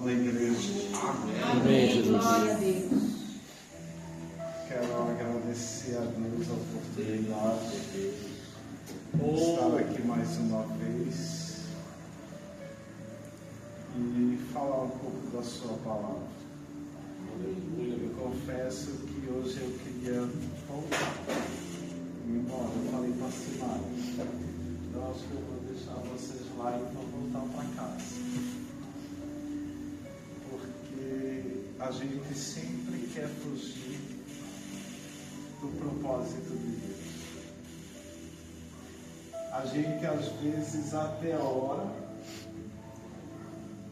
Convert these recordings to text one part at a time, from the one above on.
Da igreja. Amém, Jesus. Glória a Deus. Quero agradecer a Deus a oportunidade de estar aqui mais uma vez e falar um pouco da sua palavra. Eu confesso que hoje eu queria voltar. Embora eu falei para a Simara, então acho que eu vou deixar vocês lá e vou voltar para casa. A gente sempre quer fugir do propósito de Deus. A gente às vezes até ora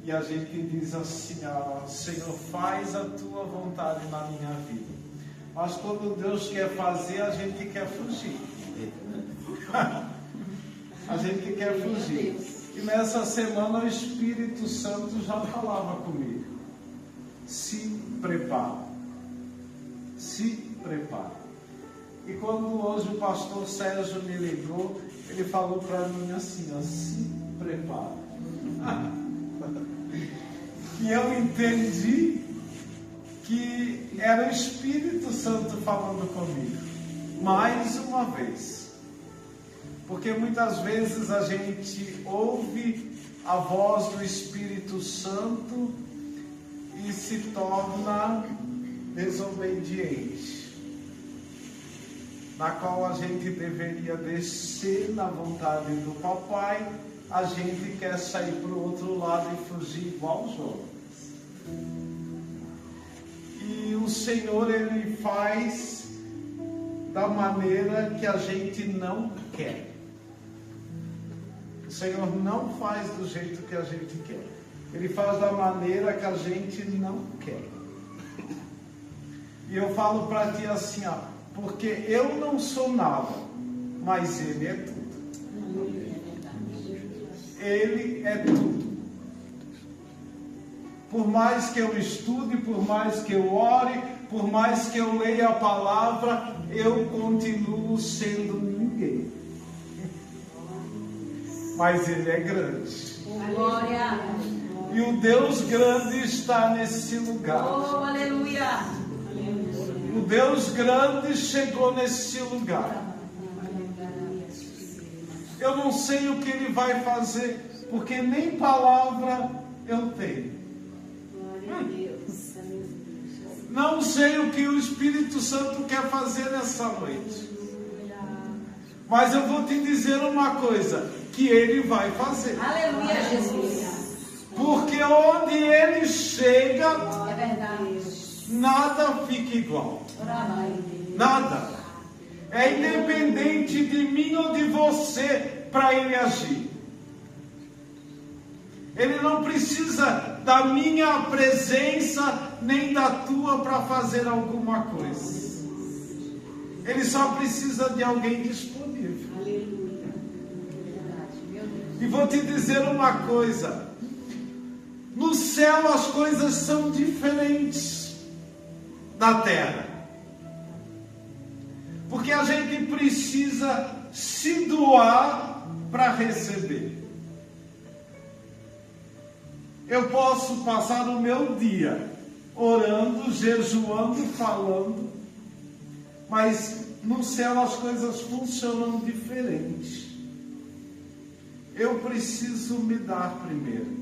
e a gente diz assim: Senhor, faz a tua vontade na minha vida. Mas quando Deus quer fazer, a gente quer fugir. A gente quer fugir. E nessa semana o Espírito Santo já falava comigo. Se prepare. Se prepare. E quando hoje o pastor Sérgio me ligou, ele falou para mim assim: se prepare. E eu entendi que era o Espírito Santo falando comigo. Mais uma vez. Porque muitas vezes a gente ouve a voz do Espírito Santo e se torna desobediente, na qual a gente deveria descer na vontade do papai, a gente quer sair para o outro lado e fugir igual os homens. E o Senhor, Ele faz da maneira que a gente não quer. O Senhor não faz do jeito que a gente quer. Ele faz da maneira que a gente não quer. E eu falo para ti assim, porque eu não sou nada, mas Ele é tudo. Ele é tudo. Por mais que eu estude, por mais que eu ore, por mais que eu leia a palavra, eu continuo sendo ninguém. Mas Ele é grande. Glória. E o Deus grande está nesse lugar. Oh, aleluia. O Deus grande chegou nesse lugar. Eu não sei o que Ele vai fazer, porque nem palavra eu tenho. Não sei o que o Espírito Santo quer fazer nessa noite. Mas eu vou te dizer uma coisa, que Ele vai fazer. Aleluia, Jesus. Porque onde Ele chega, É verdade. nada fica igual. Nada. É independente de mim ou de você para Ele agir. Ele não precisa da minha presença nem da tua para fazer alguma coisa. Ele só precisa de alguém disponível. E vou te dizer uma coisa. No céu as coisas são diferentes da terra. Porque a gente precisa se doar para receber. Eu posso passar o meu dia orando, jejuando, falando, mas no céu as coisas funcionam diferente. Eu preciso me dar primeiro.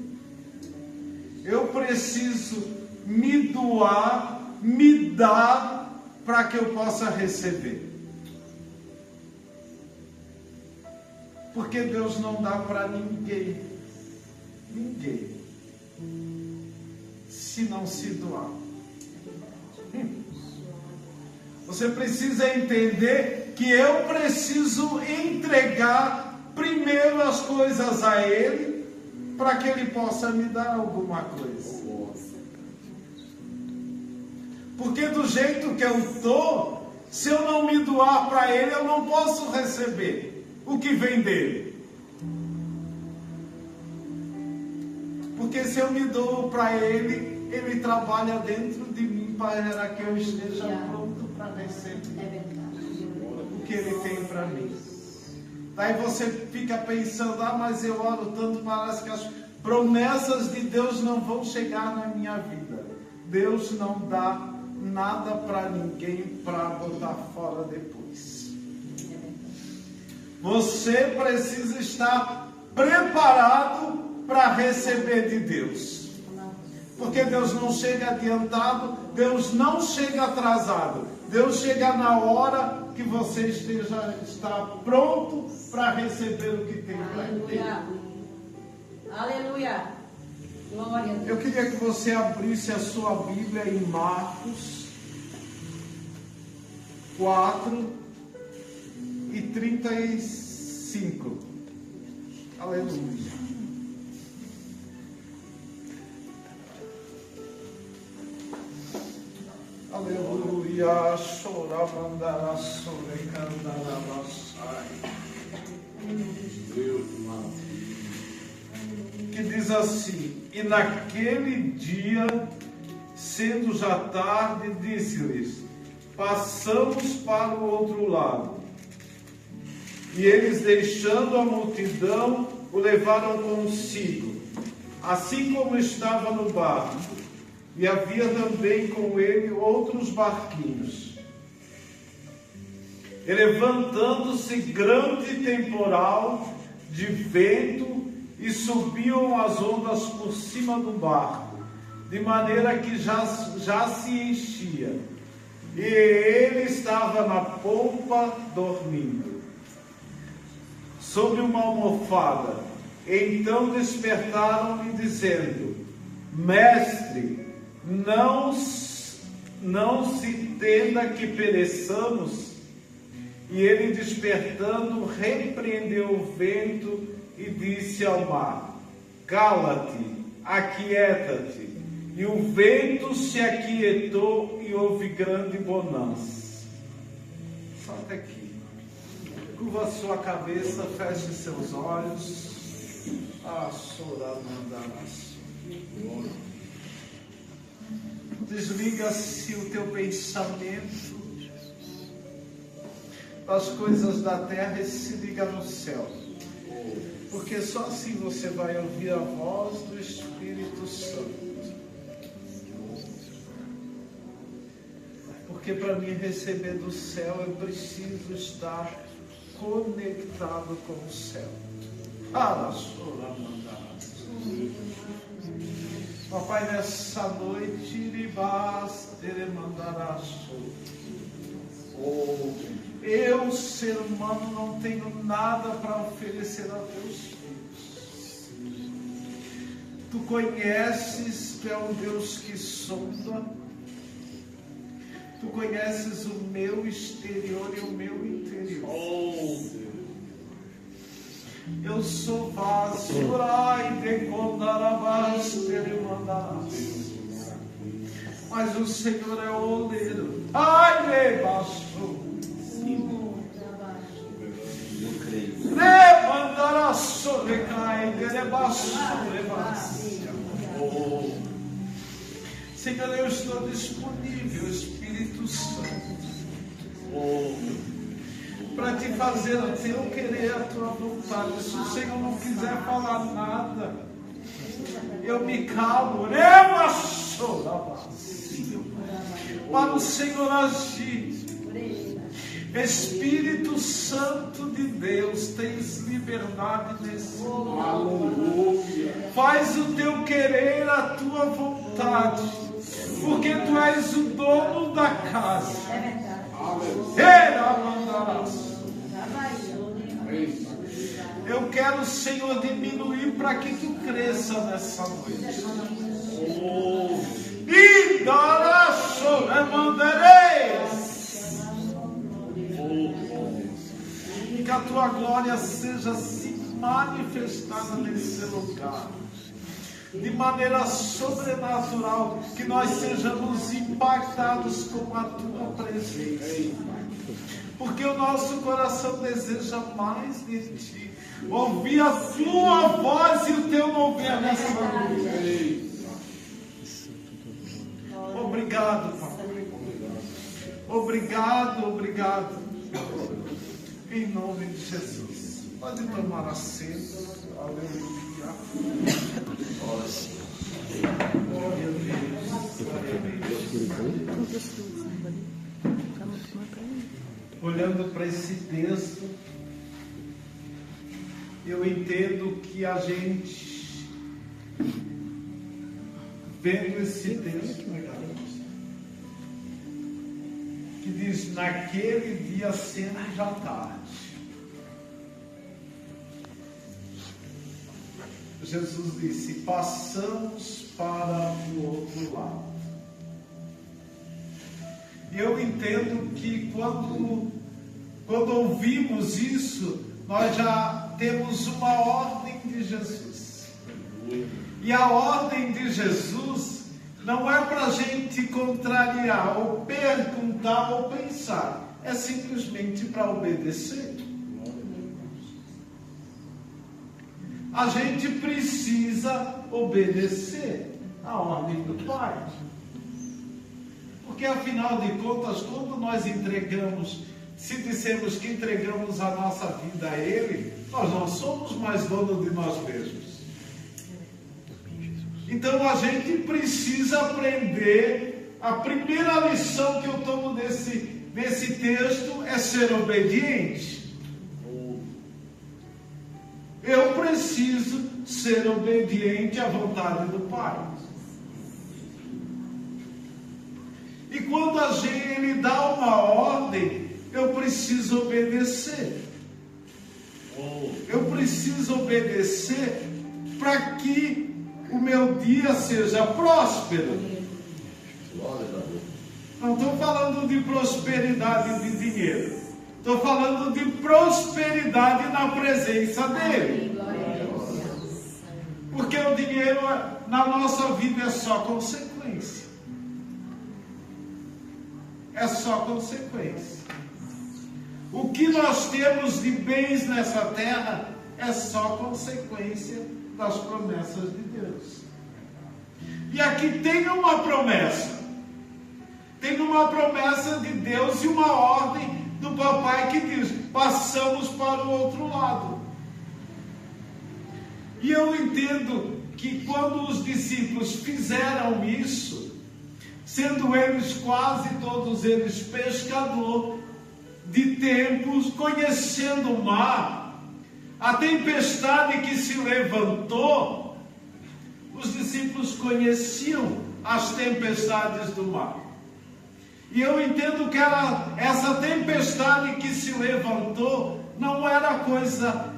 Eu preciso me doar, me dar, para que eu possa receber. Porque Deus não dá para ninguém, se não se doar. Você precisa entender que eu preciso entregar primeiro as coisas a Ele, para que Ele possa me dar alguma coisa. Porque do jeito que eu estou, se eu não me doar para Ele, eu não posso receber o que vem dele. Porque se eu me dou para Ele, Ele trabalha dentro de mim para que eu esteja pronto para receber o que Ele tem para mim. Daí você fica pensando, mas eu oro tanto, parece que Promessas de Deus não vão chegar na minha vida. Deus não dá nada para ninguém para botar fora depois. Você precisa estar preparado para receber de Deus. Porque Deus não chega adiantado, Deus não chega atrasado. Deus chega na hora que você está pronto para receber o que tem para ele. Aleluia. Glória a Deus. Eu queria que você abrisse a sua Bíblia em Marcos 4:35. Aleluia. Aleluia. Choramandará sobre candarabasai. Que diz assim: e naquele dia, sendo já tarde, disse-lhes: passamos para o outro lado. E eles, deixando a multidão, o levaram consigo, assim como estava no barco. E havia também com ele outros barquinhos. E levantando-se grande temporal de vento, e subiam as ondas por cima do barco, de maneira que já se enchia. E ele estava na polpa dormindo, sobre uma almofada. Então despertaram-lhe, dizendo: Mestre, não se tenda que pereçamos. E ele, despertando, repreendeu o vento e disse ao mar: cala-te, aquieta-te. E o vento se aquietou e houve grande bonança. Só até aqui. Curva a sua cabeça, feche seus olhos. Desliga-se o teu pensamento das coisas da terra e se liga no céu. Porque só assim você vai ouvir a voz do Espírito Santo. Porque para me receber do céu, eu preciso estar conectado com o céu. Papai, nessa noite, eu, ser humano, não tenho nada para oferecer a teus filhos. Tu conheces, tu é um Deus que sonda. Tu conheces o meu exterior e o meu interior. Eu sou vaso, mas o Senhor é o oleiro. Ai, me baixou. Levantará sobre cair, Senhor, eu estou disponível, Espírito Santo, para te fazer o teu querer, a tua vontade. Se o Senhor não quiser falar nada, eu me calo. Para o Senhor agir. Espírito Santo de Deus, tens liberdade nesse lugar. Faz o teu querer, a tua vontade, porque tu és o dono da casa. Eu quero, Senhor, diminuir para que tu cresça nessa noite. E dará que a tua glória seja se manifestada nesse lugar, de maneira sobrenatural, que nós sejamos impactados com a tua presença, porque o nosso coração deseja mais de ti, ouvir a tua voz e o teu mover nessa noite. Obrigado, Pai. Obrigado. Em nome de Jesus. Pode tomar assento. Aleluia. Olhando para esse texto, eu entendo que a gente, vendo esse texto, que diz, naquele dia sendo já tarde, Jesus disse, passamos para o outro lado. E eu entendo que quando ouvimos isso, nós já temos uma ordem de Jesus. E a ordem de Jesus não é para a gente contrariar, ou perguntar, ou pensar. É simplesmente para obedecer. A gente precisa obedecer a ordem do Pai. Porque, afinal de contas, quando nós entregamos, se dissermos que entregamos a nossa vida a Ele, nós não somos mais donos de nós mesmos. Então, a gente precisa aprender. A primeira lição que eu tomo desse texto é ser obediente. Eu preciso ser obediente à vontade do Pai. E quando Ele dá uma ordem, eu preciso obedecer. Eu preciso obedecer para que o meu dia seja próspero. Não estou falando de prosperidade de dinheiro. Estou falando de prosperidade na presença dEle. Porque o dinheiro na nossa vida é só consequência. É só consequência. O que nós temos de bens nessa terra é só consequência das promessas de Deus. E aqui tem uma promessa. Tem uma promessa de Deus e uma ordem do papai que diz, passamos para o outro lado. E eu entendo que quando os discípulos fizeram isso, sendo eles quase todos eles pescador de tempos, conhecendo o mar, a tempestade que se levantou, os discípulos conheciam as tempestades do mar. E eu entendo que essa tempestade que se levantou não era coisa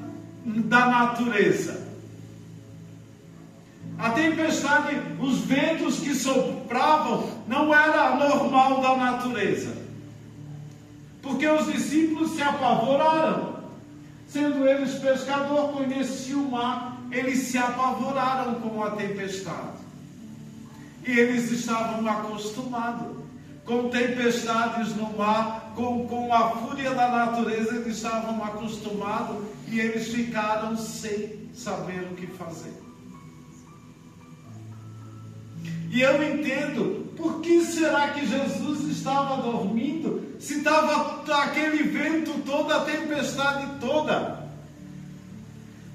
da natureza. A tempestade, os ventos que sopravam, não era normal da natureza. Porque os discípulos se apavoraram. Sendo eles pescador, conheciam o mar, eles se apavoraram com a tempestade. E eles estavam acostumados. Com tempestades no mar, com a fúria da natureza, eles estavam acostumados e eles ficaram sem saber o que fazer. E eu entendo, por que será que Jesus estava dormindo, se estava aquele vento todo, a tempestade toda?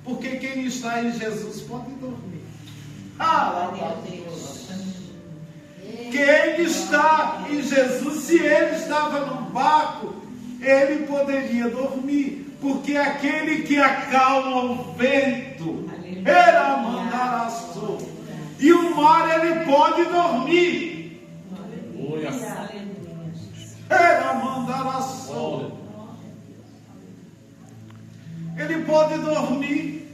Porque quem está em Jesus pode dormir. Quem está em Jesus, se ele estava no barco, ele poderia dormir, porque aquele que acalma o vento, era mandaraçou, e o mar ele pode dormir. Era mandaraçou. Ele pode dormir.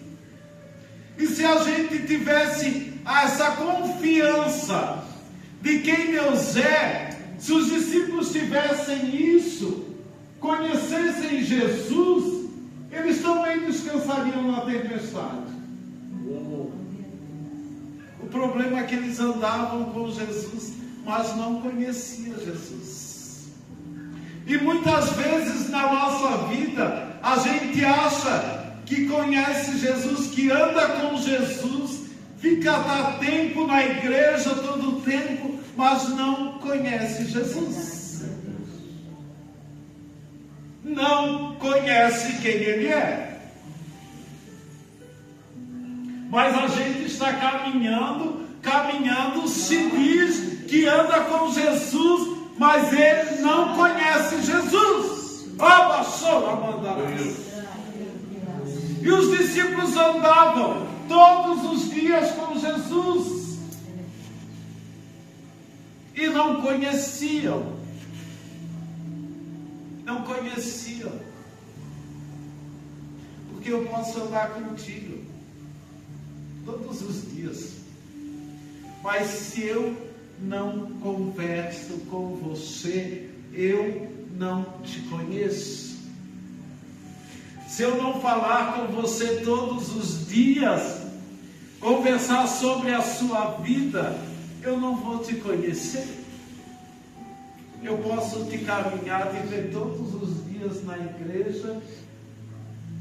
E se a gente tivesse essa confiança de quem Deus é, se os discípulos tivessem isso, conhecessem Jesus, eles também descansariam na tempestade. O problema é que eles andavam com Jesus, mas não conheciam Jesus. E muitas vezes na nossa vida, a gente acha que conhece Jesus, que anda com Jesus, dá tempo na igreja todo o tempo, mas não conhece Jesus. Não conhece quem Ele é. Mas a gente está caminhando, se diz que anda com Jesus, mas ele não conhece Jesus. E os discípulos andavam todos os dias com Jesus e não conheciam. Não conheciam. Porque eu posso andar contigo todos os dias, mas se eu não converso com você, eu não te conheço. Se eu não falar com você todos os dias, conversar sobre a sua vida, eu não vou te conhecer. Eu posso te caminhar, te ver todos os dias na igreja.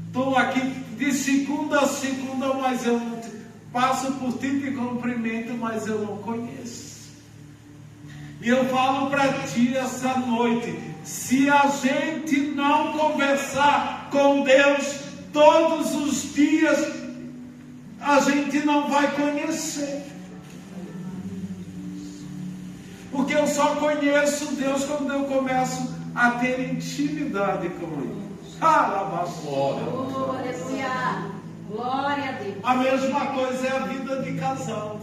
Estou aqui de segunda a segunda, mas eu não passo por ti, te cumprimento, mas eu não conheço. E eu falo para ti essa noite, se a gente não conversar com Deus todos os dias, a gente não vai conhecer. Porque eu só conheço Deus quando eu começo a ter intimidade com Ele. Glória a Deus. A mesma coisa é a vida de casal.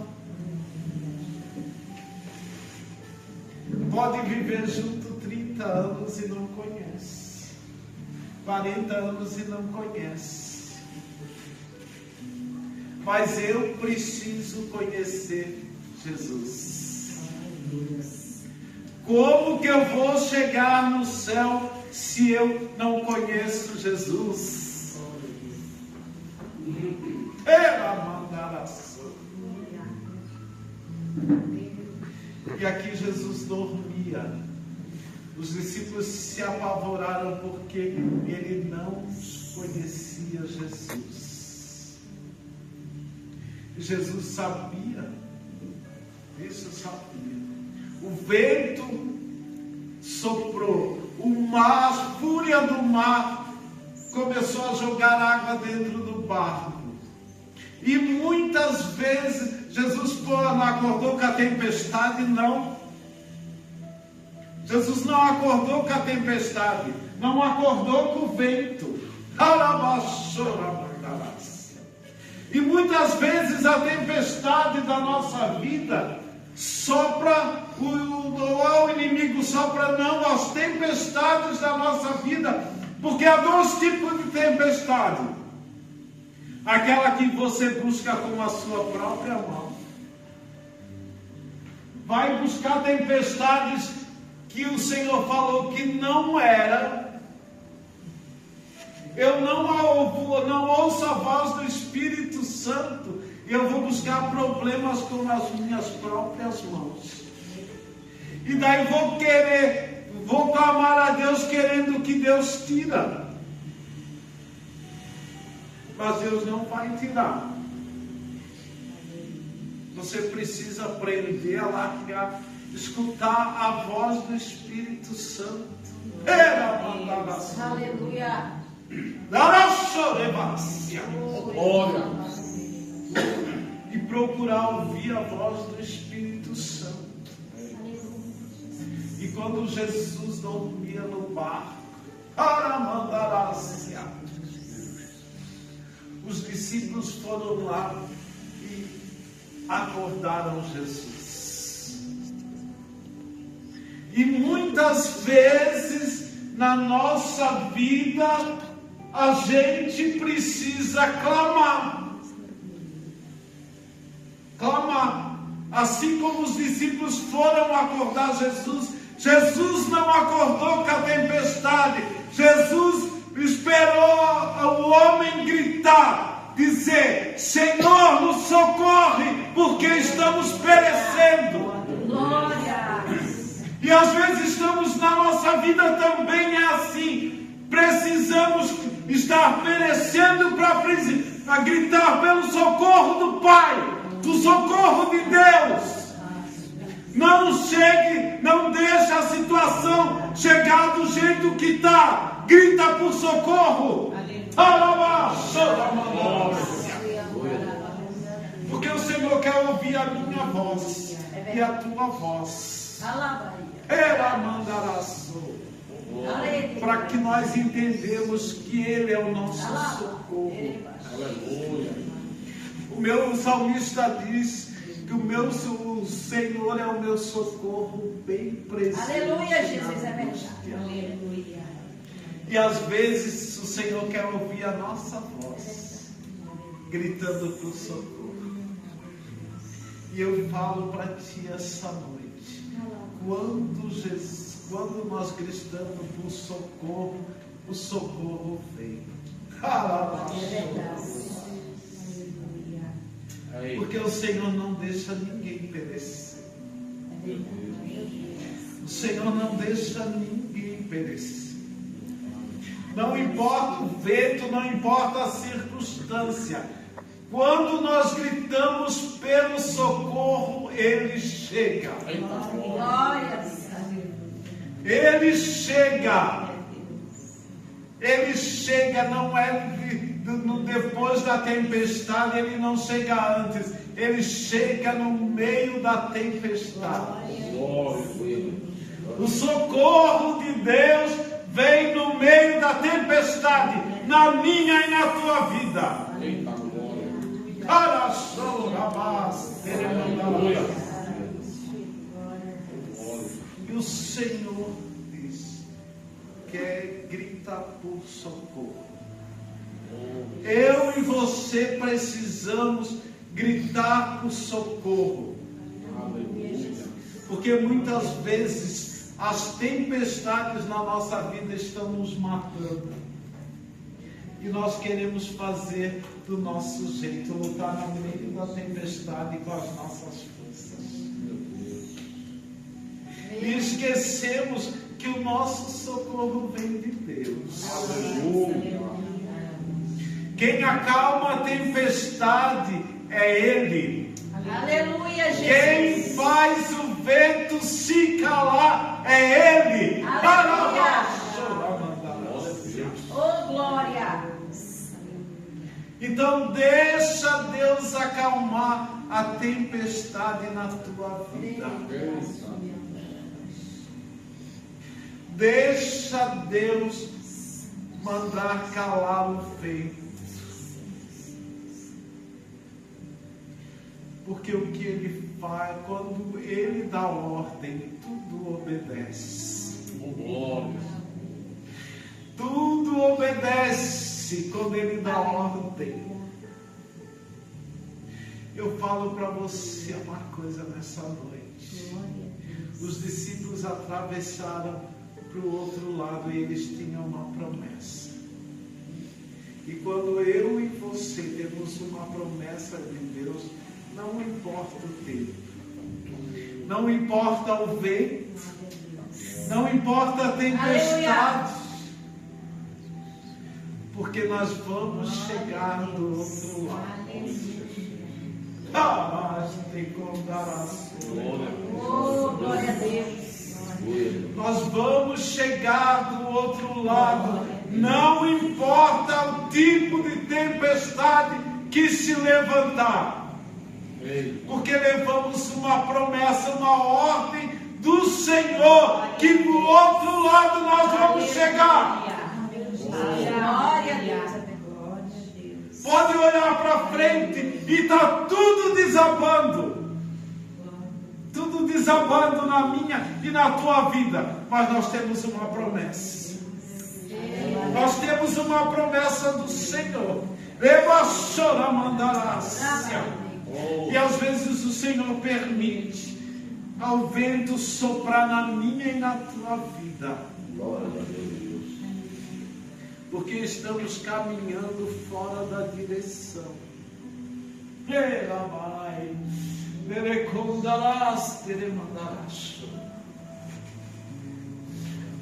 Pode viver junto 30 anos e não conhece. 40 anos e não conhece. Mas eu preciso conhecer Jesus. Como que eu vou chegar no céu se eu não conheço Jesus? E aqui Jesus dormia. Os discípulos se apavoraram porque ele não conhecia Jesus. E Jesus sabia. Isso sabia. O vento soprou, o mar, a fúria do mar começou a jogar água dentro do barco. E muitas vezes Jesus não acordou com a tempestade, não. Jesus não acordou com a tempestade, não acordou com o vento. E muitas vezes a tempestade da nossa vida sopra, o inimigo sopra não as tempestades da nossa vida, porque há dois tipos de tempestade: aquela que você busca com a sua própria mão, vai buscar tempestades que o Senhor falou que não era. Eu não ouço a voz do Espírito Santo, eu vou buscar problemas com as minhas próprias mãos. E daí vou clamar a Deus querendo que Deus tira. Mas Deus não vai tirar. Você precisa aprender a largar, escutar a voz do Espírito Santo. Aleluia. E procurar ouvir a voz do Espírito Santo. E quando Jesus dormia no barco, os discípulos foram lá e acordaram Jesus. E muitas vezes na nossa vida a gente precisa clamar. Clamar. Assim como os discípulos foram acordar Jesus, Jesus não acordou com a tempestade. Jesus esperou o homem gritar, dizer: Senhor, nos socorre, porque estamos perecendo. Glória. E às vezes estamos na nossa vida também é assim. Precisamos estar perecendo para gritar pelo socorro do Pai, do socorro de Deus. Não deixe a situação chegar do jeito que está. Grita por Porque o Senhor quer ouvir a minha voz e a tua voz. Ela mandará para que nós entendamos que Ele é o nosso socorro. O meu salmista diz que o Senhor é o meu socorro bem presente. Aleluia, Jesus, é verdade. Aleluia. E às vezes o Senhor quer ouvir a nossa voz, gritando por socorro. E eu falo para ti essa noite, quando nós gritamos por socorro, o socorro vem. Porque o Senhor não deixa ninguém perecer. O Senhor não deixa ninguém perecer. Não importa o vento, não importa a circunstância. Quando nós gritamos pelo socorro, Ele chega. Glória a Deus. Ele chega. Ele chega, não é depois da tempestade, Ele não chega antes. Ele chega no meio da tempestade. O socorro de Deus vem no meio da tempestade, na minha e na tua vida. E o Senhor diz, quer gritar por socorro. Eu e você precisamos gritar por socorro. Porque muitas vezes as tempestades na nossa vida estão nos matando. E nós queremos fazer do nosso jeito, lutar no meio da tempestade com as nossas forças. E esquecemos que o nosso socorro vem de Deus. Quem acalma a tempestade é Ele. Aleluia, Jesus. Quem faz o vento se calar é Ele. Aleluia. Oh, glória. Então deixa Deus acalmar a tempestade na tua vida. Deixa Deus mandar calar o vento. Porque o que Ele faz, quando Ele dá ordem, tudo obedece. Tudo obedece quando Ele dá ordem. Eu falo para você uma coisa nessa noite. Os discípulos atravessaram para o outro lado e eles tinham uma promessa. E quando eu e você temos uma promessa de Deus, não importa o tempo, não importa o vento, não importa a tempestade, porque nós vamos chegar do outro lado. Oh, glória a Deus. Nós vamos chegar do outro lado, não importa o tipo de tempestade que se levantar. Porque levamos uma promessa, uma ordem do Senhor, que do outro lado nós vamos chegar. Glória a Deus. Pode olhar para frente e está tudo desabando. Tudo desabando na minha e na tua vida. Mas nós temos uma promessa. Nós temos uma promessa do Senhor. E às vezes o Senhor permite ao vento soprar na minha e na tua vida. Porque estamos caminhando fora da direção.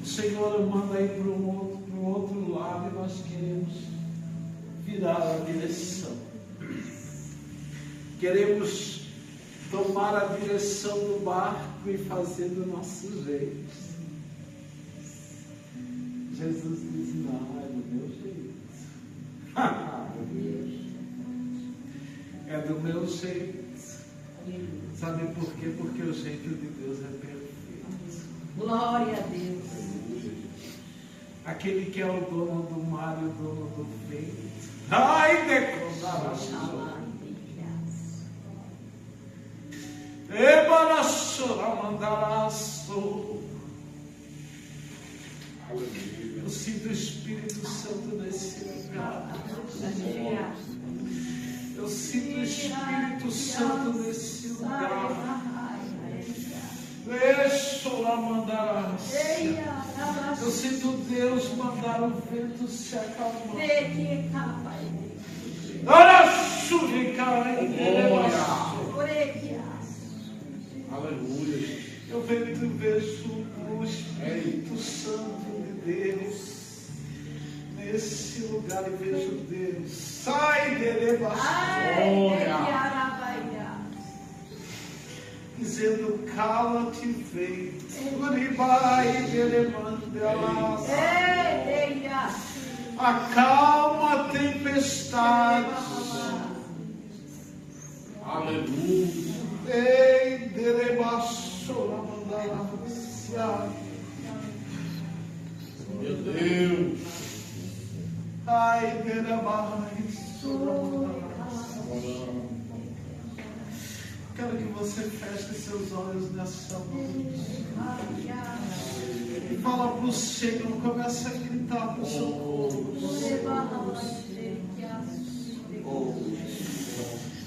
O Senhor manda ir para o outro lado e nós queremos virar a direção. Queremos tomar a direção do barco e fazer do nosso jeito. Jesus diz, não, é do meu jeito. É do meu jeito. Sabe por quê? Porque o jeito de Deus é perfeito. Glória a Deus. Aquele que é o dono do mar e o dono do vento. Ai, declarou. Eu sinto o Espírito Santo nesse lugar. Eu sinto o Espírito Santo nesse lugar. Eu sinto Deus mandar o vento se acalmar. Aleluia. Eu vejo o Espírito Santo de Deus nesse lugar e vejo Deus. Sai dele, dizendo: cala-te, vento. Acalma a tempestade. Aleluia. Ei, derebaçora, mandalacia. Meu Deus. Ai, derebaçora, mandalacia. Quero que você feche seus olhos nessa noite. E fala para o Senhor, começa a gritar para o socorro.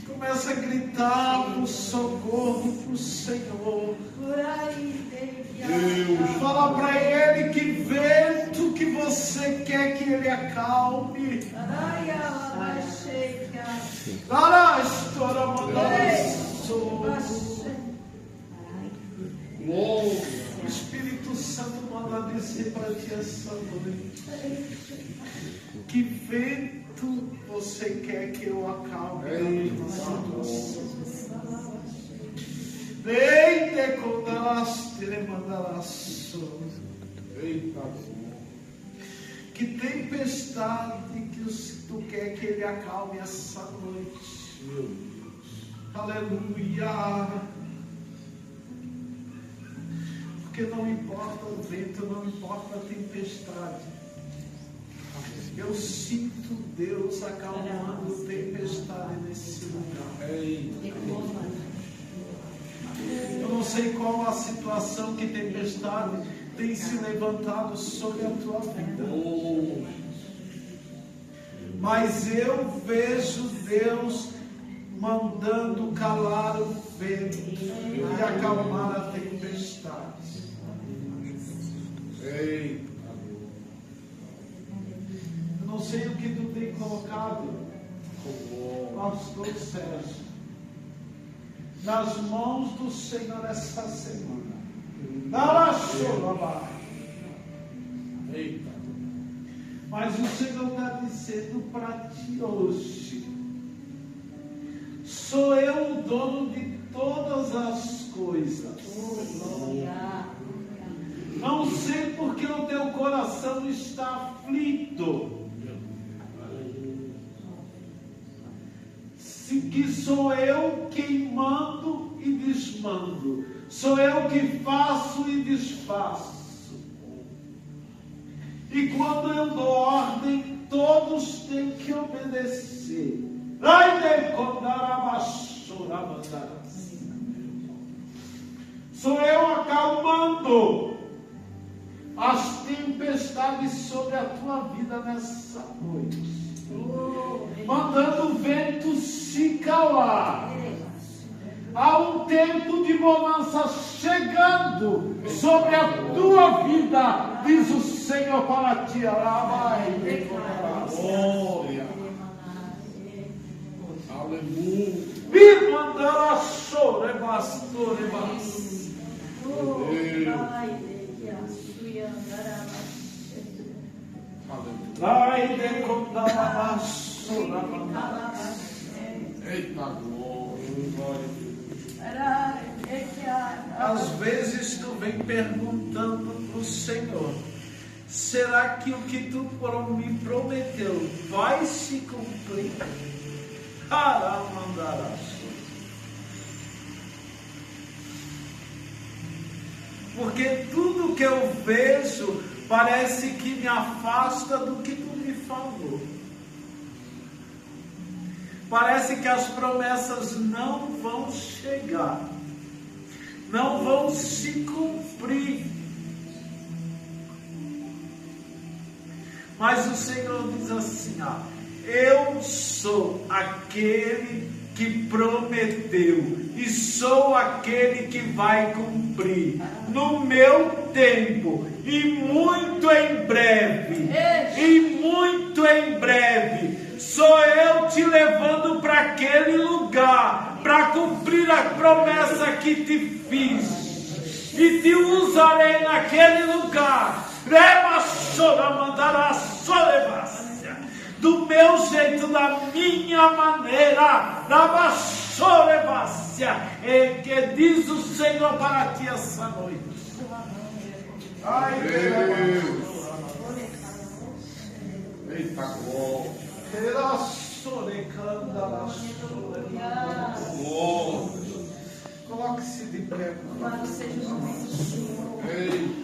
Começa a gritar para o socorro para o Senhor. Deus. Fala para Ele que vento que você quer que Ele acalme. O Espírito Santo manda dizer para ti essa noite: que vento você quer que eu acalme na tua situação? Eita, quando elas terem que tempestade que tu quer que ele acalme essa noite? Meu Deus. Aleluia. Porque não importa o vento, não importa a tempestade. Eu sinto Deus acalmando a tempestade nesse lugar. Eu não sei qual a situação que tempestade tem se levantado sobre a tua vida. Mas eu vejo Deus mandando calar o vento e acalmar a tempestade. Eu não sei o que tu tem colocado, pastor Sérgio, nas mãos do Senhor essa semana. Mas o Senhor está dizendo para ti hoje: sou eu o dono de todas as coisas. Não sei porque o teu coração está aflito. Que sou eu quem mando e desmando. Sou eu que faço e desfaço. E quando eu dou ordem, todos têm que obedecer. Sou eu acalmando as tempestades sobre a tua vida nessa noite. Mandando o vento se calar. Há um tempo de bonança chegando sobre a tua vida, diz o Senhor para ti. Glória. Aleluia. Eita glória. Às vezes tu vem perguntando para o Senhor: será que o que tu me prometeu vai se cumprir? Porque tudo que eu vejo parece que me afasta do que tu me falou. Parece que as promessas não vão chegar, não vão se cumprir. Mas o Senhor diz assim, ó, eu sou aquele que prometeu e sou aquele que vai cumprir no meu tempo e muito em breve, sou eu te levando para aquele lugar para cumprir a promessa que te fiz e te usarei naquele lugar. Do meu jeito, da minha maneira, é que diz o Senhor para ti essa noite. Ai, Deus. Eita glória. Coloque-se de pé. Louvado seja o nome do Senhor. Ei.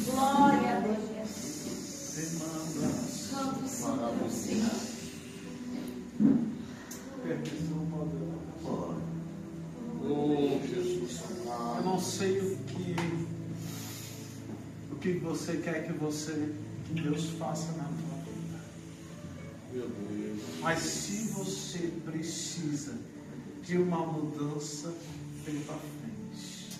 Glória a Deus. Santo, santo, Senhor. Oh, Jesus. Eu não sei o que você quer que Deus faça na tua vida. Meu Deus. Mas se você precisa de uma mudança, vem para frente.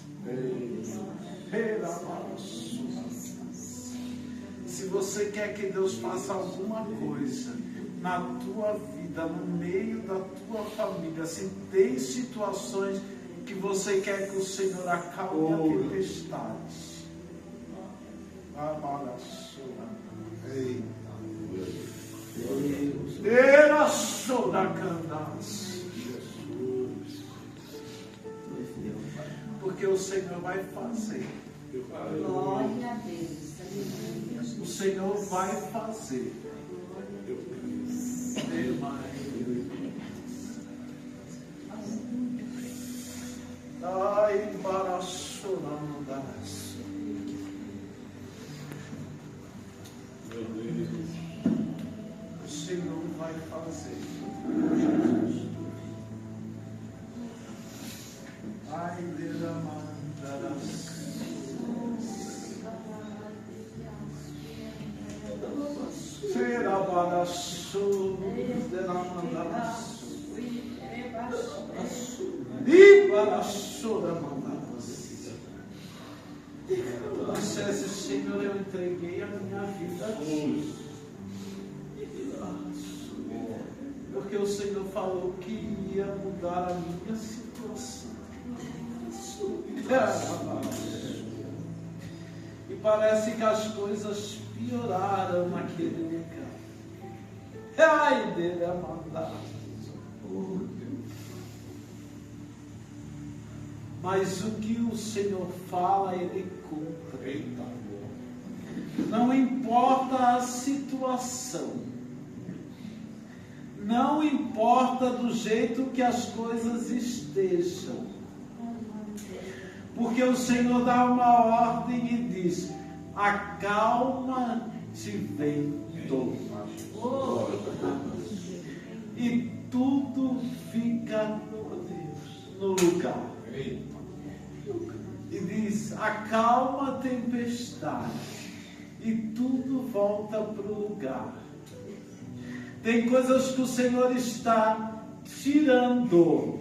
Se você quer que Deus faça alguma coisa na tua vida, no meio da tua família, se tem situações que você quer que o Senhor acalme a tempestade. Porque o Senhor vai fazer. Glória a Deus. O Senhor vai fazer. Ai, baraçonamandaço. Meu Deus. O Senhor vai fazer. Ai, deramandaço. Será baraço, deramandaço. E baraço da mandaço. Dissesse, Senhor, eu entreguei a minha vida a ti. Porque o Senhor falou que ia mudar a minha situação. E parece que as coisas pioraram naquele lugar. Ai, dele amar. Mas o que o Senhor fala, Ele cumpre. Não importa a situação. Não importa do jeito que as coisas estejam. Porque o Senhor dá uma ordem e diz: acalma-te, vento. E tudo fica no lugar. E diz: acalma a tempestade. E tudo volta para o lugar. Tem coisas que o Senhor está tirando,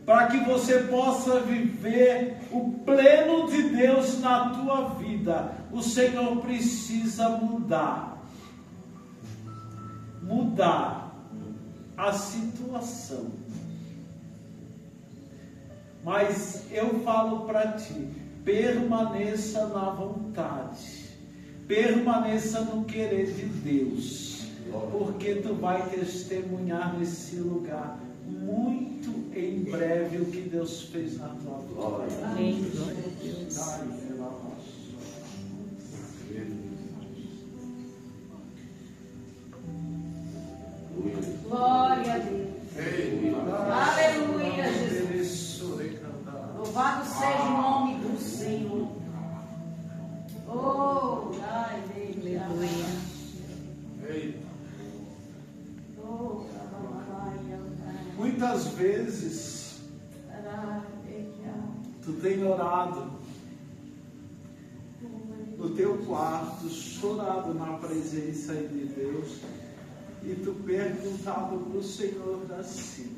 para que você possa viver o pleno de Deus na tua vida. O Senhor precisa mudar a situação. Mas eu falo para ti, permaneça na vontade. Permaneça no querer de Deus, porque tu vai testemunhar nesse lugar muito em breve o que Deus fez na tua vida. Amém. Glória a Deus. muitas vezes tu tem orado no teu quarto, chorado na presença de Deus, e tu perguntado para o Senhor assim: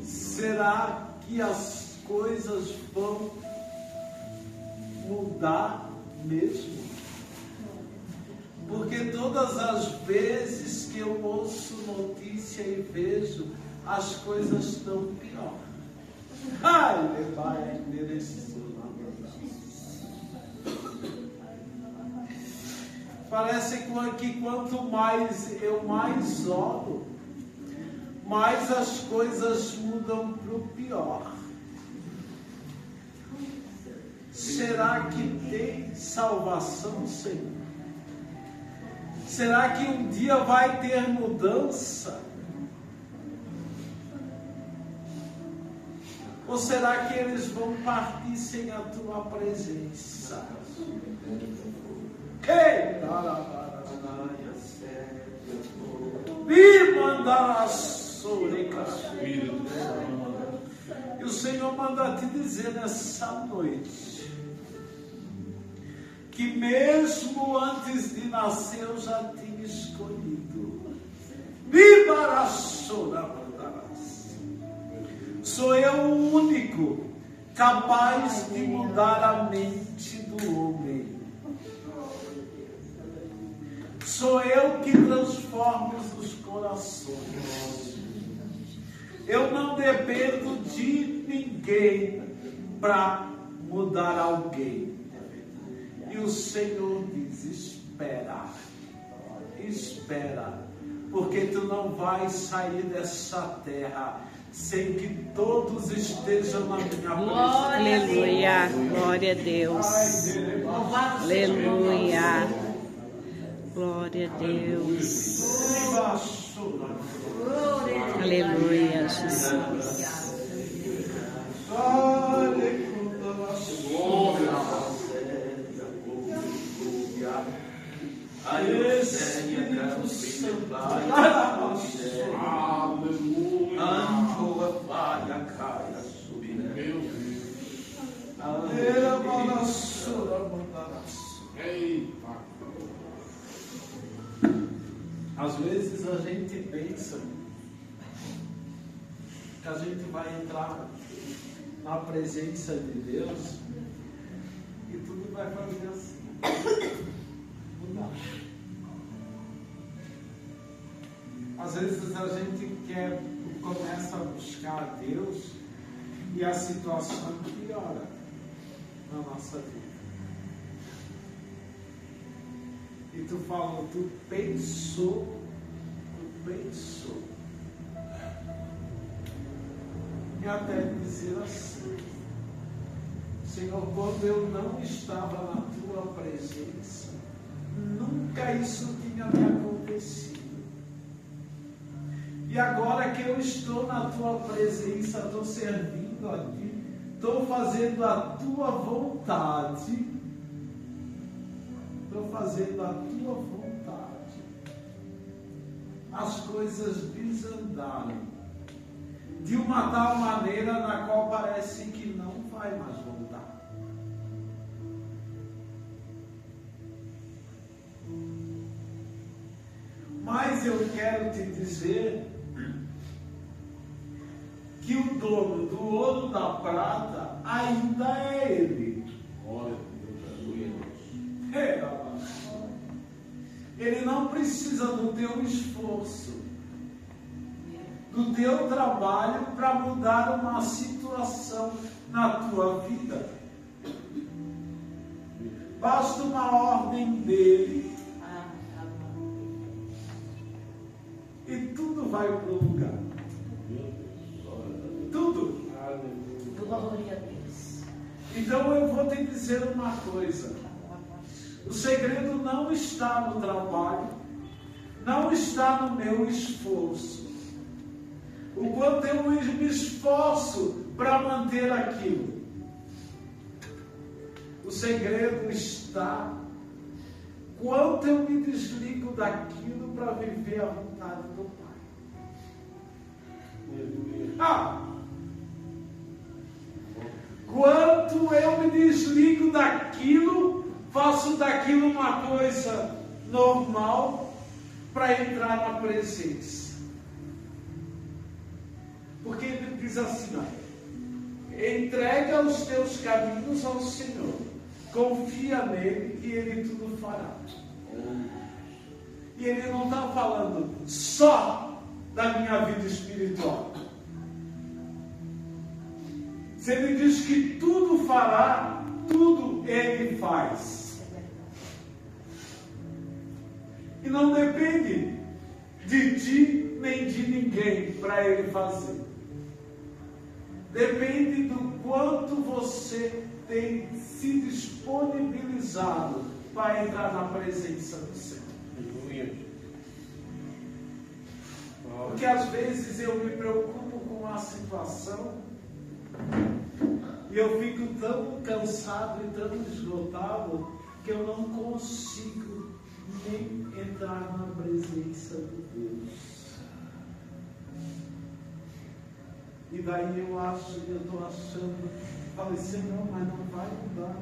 será que as coisas vão mudar mesmo? Porque todas as vezes que eu ouço notícia e vejo, as coisas estão pior. Ai, meu pai, parece que quanto mais eu mais oro, mais as coisas mudam para o pior. Será que tem salvação, Senhor? Será que um dia vai ter mudança? Ou será que eles vão partir sem a tua presença? E o Senhor manda te dizer nessa noite que mesmo antes de nascer eu já tinha escolhido. Sou eu o único capaz de mudar a mente do homem. Sou eu que transformo os corações. Eu não dependo de ninguém para mudar alguém. E o Senhor diz: espera, espera, porque tu não vais sair dessa terra sem que todos estejam na minha presença. Aleluia, glória a Deus. Aleluia, glória a Deus. Aleluia, Jesus. Espírito Santo, às vezes a gente pensa que a gente vai entrar na presença de Deus e tudo vai fazer assim. Não. Às vezes a gente começa a buscar a Deus e a situação piora na nossa vida. E tu fala, tu pensou. E até dizer assim: Senhor, quando eu não estava na tua presença, nunca isso tinha me acontecido. E agora que eu estou na tua presença, estou servindo a ti, estou fazendo a tua vontade. Estou fazendo a tua vontade. As coisas desandaram de uma tal maneira na qual parece que não vai mais voltar. Mas eu quero te dizer que o dono do ouro e da prata ainda é Ele. Ele não precisa do teu esforço, do teu trabalho para mudar uma situação na tua vida. Basta uma ordem dele e tudo vai para o lugar. Tudo. Glória a Deus. Então eu vou te dizer uma coisa. O segredo não está no trabalho, não está no meu esforço. O quanto eu me esforço para manter aquilo. O segredo está quanto eu me desligo daquilo para viver a vontade do Pai. desligo daquilo, faço daquilo uma coisa normal para entrar na presença. Porque ele diz assim, entrega os teus caminhos ao Senhor, confia nele e ele tudo fará. E ele não está falando só da minha vida espiritual. Se ele diz que tudo fará, tudo ele faz. E não depende de ti nem de ninguém para ele fazer. Depende do quanto você tem se disponibilizado para entrar na presença do Senhor. Porque às vezes eu me preocupo com a situação e eu fico tão cansado e tão esgotado que eu não consigo nem entrar na presença de Deus. E daí eu estou achando, falei, Senhor, mas não vai mudar.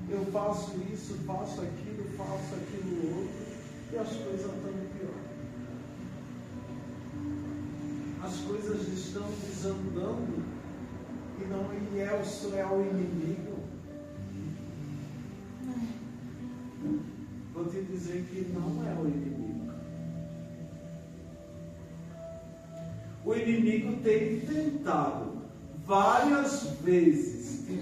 Eu faço isso, faço aquilo outro, e as coisas estão pior. As coisas estão desandando, e não é o inimigo. Vou te dizer que não é o inimigo. O inimigo tem tentado várias vezes de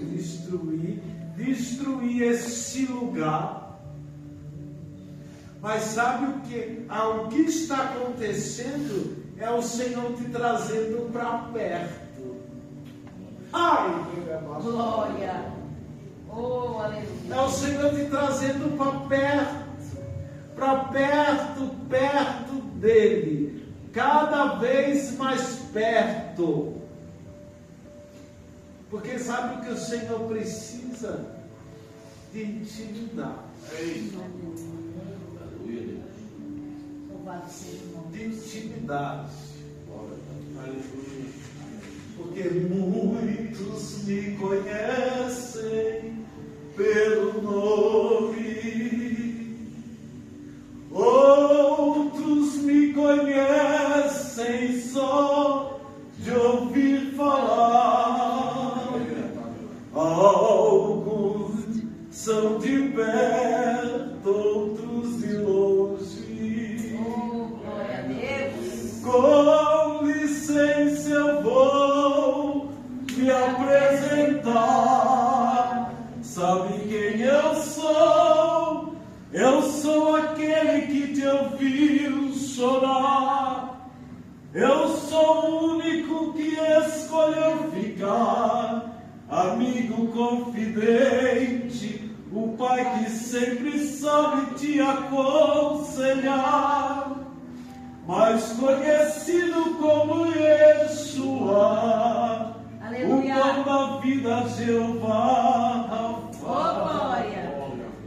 destruir esse lugar. Mas sabe o que? O que está acontecendo é o Senhor te trazendo para perto. Ai, glória! Oh, aleluia! É o Senhor te trazendo para perto dele, cada vez mais perto. Porque sabe o que o Senhor precisa? De intimidade. De intimidade. Porque muitos me conhecem pelo nome, outros me conhecem só de ouvir falar. Alguns são de perto, outros de longe. Oh, glória a Deus! Com licença eu vou me apresentar. Sabe quem eu sou? Eu sou aquele que te ouviu chorar. Eu sou o único que escolheu ficar. Amigo confidente, o Pai que sempre sabe te aconselhar. Mais conhecido como Yeshua, aleluia, o pão da vida, Jeová. Oh, glória!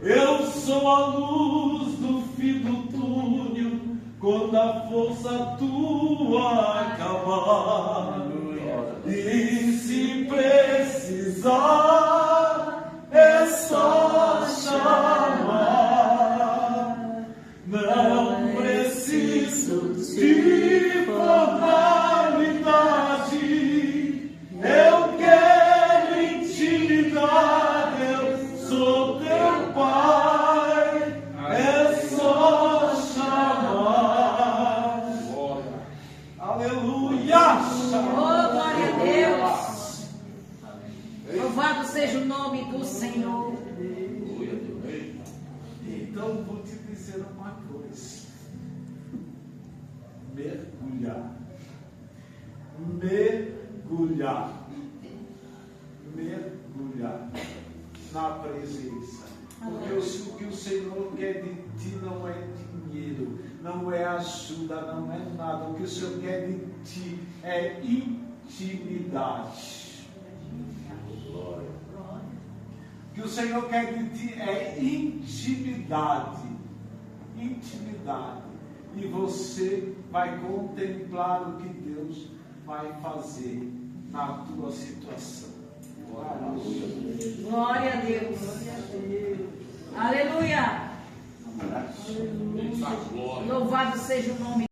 Eu sou a luz do fim do túnel, quando a força tua acabar. E se precisar, é só chamar. Não preciso de formalidade. Eu quero intimidade. Eu sou teu Pai. É só chamar. Aleluia! Oh, glória a Deus! Louvado seja o nome do Senhor. Então vou te dizer uma coisa. Mergulhar. Na presença. Porque o que o Senhor quer de ti não é dinheiro, não é ajuda, não é nada. O que o Senhor quer de ti é intimidade. O que o Senhor quer de ti é intimidade. E você vai contemplar o que Deus vai fazer na tua situação. Glória a Deus. Aleluia. Eita glória. Louvado seja o nome